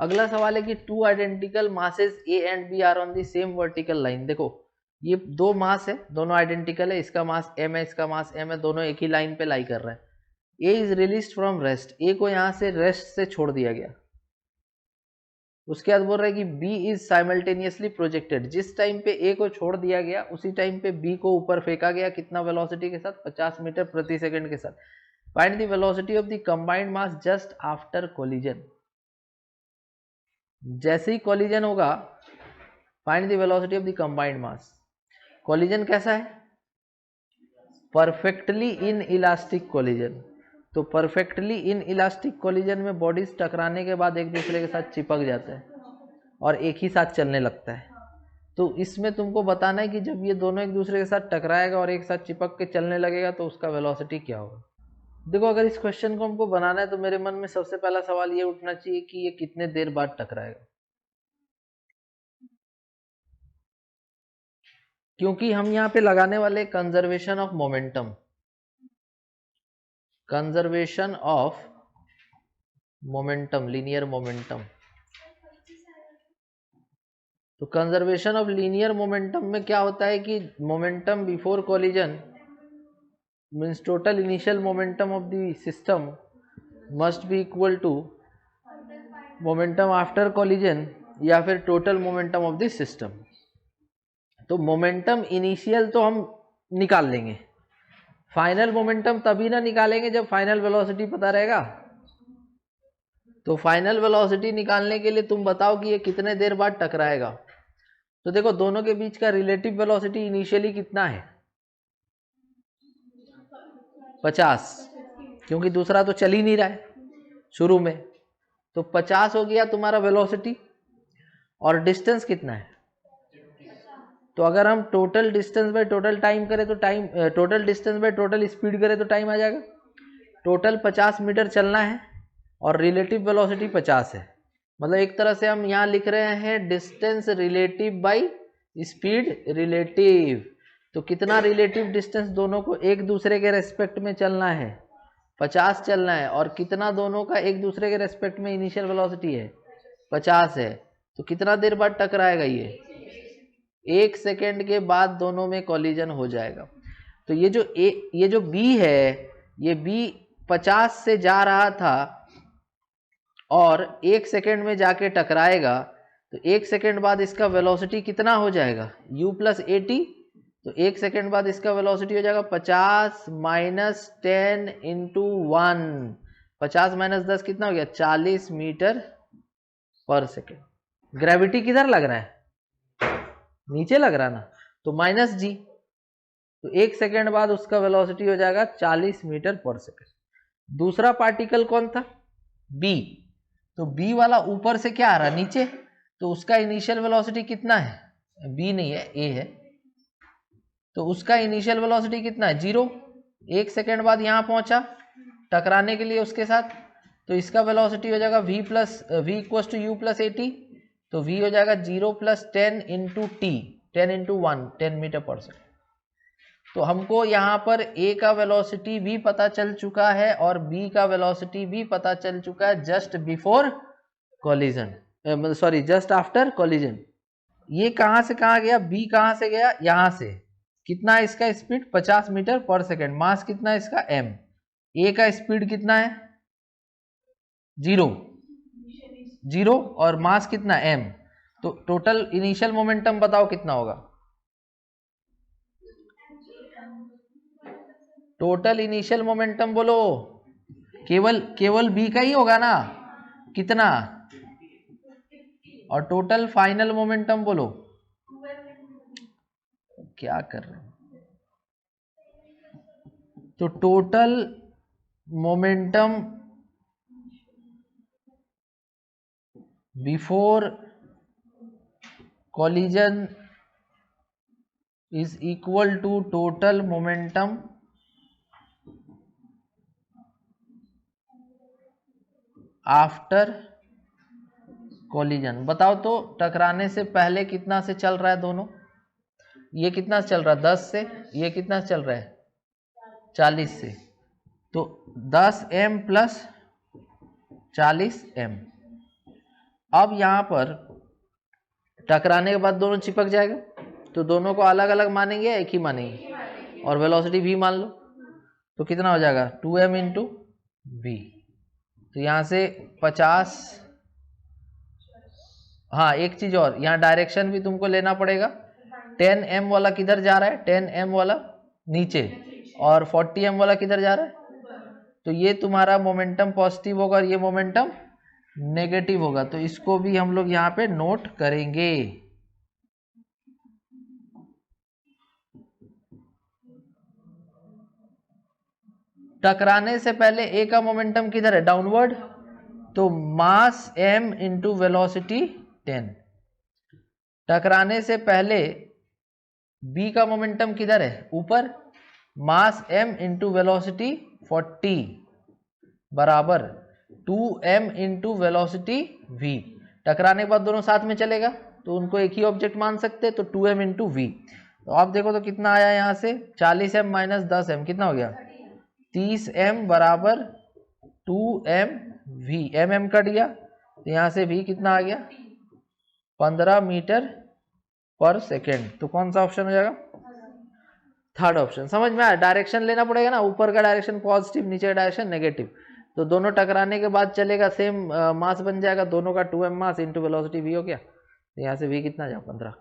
अगला सवाल है कि two identical masses A and B are on the same vertical line. देखो ये दो मास है, दोनों आइडेंटिकल है, इसका मास m है, इसका मास m है, दोनों एक ही लाइन पे लाई कर रहे हैं। ए इज रिलीज्ड फ्रॉम रेस्ट, ए को यहाँ से रेस्ट से छोड़ दिया गया। उसके बाद बोल रहा है कि बी इज साइमल्टेनियसली प्रोजेक्टेड, जिस टाइम पे ए को छोड़ दिया गया उसी टाइम पे बी को ऊपर फेंका गया, कितना वेलोसिटी के साथ, 50 मीटर प्रति सेकंड के साथ। Find the velocity of the combined mass just after collision. जैसे ही कोलिजन होगा find the velocity of the combined mass. Collision कैसा है, परफेक्टली इन इलास्टिक कोलिजन। तो परफेक्टली इन इलास्टिक कोलिजन में बॉडीज टकराने के बाद एक दूसरे के साथ चिपक जाता है और एक ही साथ चलने लगता है। तो इसमें तुमको बताना है कि जब ये दोनों एक दूसरे के साथ टकराएगा और एक साथ चिपक के चलने लगेगा तो उसका वेलोसिटी क्या होगा। देखो अगर इस क्वेश्चन को हमको बनाना है तो मेरे मन में सबसे पहला सवाल ये उठना चाहिए कि ये कितने देर बाद टकराएगा, क्योंकि हम यहाँ पे लगाने वाले conservation of momentum, conservation of momentum, linear momentum. तो कंजर्वेशन ऑफ लीनियर मोमेंटम में क्या होता है कि momentum before collision means total initial momentum of the system must be equal to momentum after collision या फिर total momentum of the system. तो momentum initial तो हम निकाल लेंगे, फाइनल मोमेंटम तभी ना निकालेंगे जब फाइनल वेलोसिटी पता रहेगा। तो फाइनल वेलोसिटी निकालने के लिए तुम बताओ कि ये कितने देर बाद टकराएगा। तो देखो दोनों के बीच का रिलेटिव वेलोसिटी इनिशियली कितना है, 50, क्योंकि दूसरा तो चल ही नहीं रहा है शुरू में। तो 50 हो गया तुम्हारा वेलोसिटी, और डिस्टेंस कितना है। तो अगर हम total distance by total time करें तो time, total distance by total speed करें तो टाइम आ जाएगा। टोटल 50 मीटर चलना है और रिलेटिव वेलोसिटी 50 है, मतलब एक तरह से हम यहाँ लिख रहे हैं distance relative by speed relative. तो कितना रिलेटिव डिस्टेंस दोनों को एक दूसरे के रेस्पेक्ट में चलना है, 50 चलना है, और कितना दोनों का एक दूसरे के रेस्पेक्ट में इनिशियल वेलोसिटी है, 50 है। तो कितना देर बाद टकराएगा, ये 1 सेकेंड के बाद दोनों में कोलिजन हो जाएगा। तो ये जो B है, ये B 50 से जा रहा था और 1 सेकेंड में जाके टकराएगा, तो 1 सेकेंड बाद इसका वेलोसिटी कितना हो जाएगा, u प्लस ए टी। तो 1 सेकेंड बाद इसका वेलोसिटी हो जाएगा 50 माइनस 10 इंटू 1, 50 माइनस 10 कितना हो गया, 40 मीटर पर सेकेंड। ग्रेविटी किधर लग रहा है, नीचे लग रहा ना, तो माइनस जी। तो 1 सेकेंड बाद उसका वेलोसिटी हो जाएगा 40 मीटर पर सेकेंड। दूसरा पार्टिकल कौन था, बी। तो बी वाला ऊपर से क्या आ रहा है, नीचे, तो उसका इनिशियल वेलोसिटी कितना है, बी नहीं है, ए है। तो उसका इनिशियल वेलोसिटी कितना है, 0। 1 सेकेंड बाद यहाँ पहुंचा टकराने के लिए उसके साथ, तो इसका वेलोसिटी हो जाएगा v equal to u plus a t. तो v हो जाएगा 0 plus 10 into t, 10 into 1, 10 metre पर सेकेंड। तो हमको यहाँ पर a का वेलोसिटी भी पता चल चुका है और b का वेलोसिटी भी पता चल चुका है just before collision, sorry just after collision. ये कहाँ से कहाँ गया, b कहाँ से गया, यहाँ से। कितना है इसका स्पीड, 50 मीटर पर सेकेंड। मास कितना है इसका, m। a का स्पीड कितना है, 0 और मास कितना m। तो टोटल इनिशियल मोमेंटम बताओ कितना होगा, टोटल इनिशियल मोमेंटम बोलो, केवल बी का ही होगा ना, कितना, और टोटल फाइनल मोमेंटम बोलो, क्या कर रहे हैं। तो total momentum before collision is equal to total momentum after collision. बताओ तो टकराने से पहले कितना से चल रहा है दोनों, ये कितना से चल रहा है, 10 से, ये कितना से चल रहा है, 40 से। तो 10m प्लस 40m, अब यहाँ पर टकराने के बाद दोनों चिपक जाएगा, तो दोनों को अलग अलग मानेंगे या एक ही मानेंगे, और वेलोसिटी v मान लो, तो कितना हो जाएगा 2m इंटू वी। तो यहाँ से 50, हाँ एक चीज और, यहाँ डायरेक्शन भी तुमको लेना पड़ेगा। 10m वाला किधर जा रहा है, 10m वाला नीचे, और 40m वाला किधर जा रहा है, तो ये तुम्हारा मोमेंटम पॉजिटिव होगा और ये मोमेंटम नेगेटिव होगा। तो इसको भी हम लोग यहाँ पे नोट करेंगे। टकराने से पहले ए का मोमेंटम किधर है, डाउनवर्ड, तो मास m इंटू वेलोसिटी 10। टकराने से पहले b का मोमेंटम किधर है, ऊपर, मास m इंटू वेलोसिटी 40 बराबर 2m इंटू वेलोसिटी v। टकराने के बाद दोनों साथ में चलेगा तो उनको एक ही ऑब्जेक्ट मान सकते हैं, तो 2m इंटू वी। तो आप देखो तो कितना आया यहाँ से, 40m माइनस 10m कितना हो गया, 30m बराबर 2m v। mm कट गया तो यहाँ से v कितना आ गया, 15 मीटर पर सेकेंड। तो कौन सा ऑप्शन हो जाएगा, थर्ड ऑप्शन। समझ में आया, डायरेक्शन लेना पड़ेगा ना, ऊपर का डायरेक्शन पॉजिटिव, नीचे का डायरेक्शन नेगेटिव। तो दोनों टकराने के बाद चलेगा, सेम मास बन जाएगा दोनों का, 2m mass into velocity v हो गया। तो यहाँ से v कितना जाएगा 15।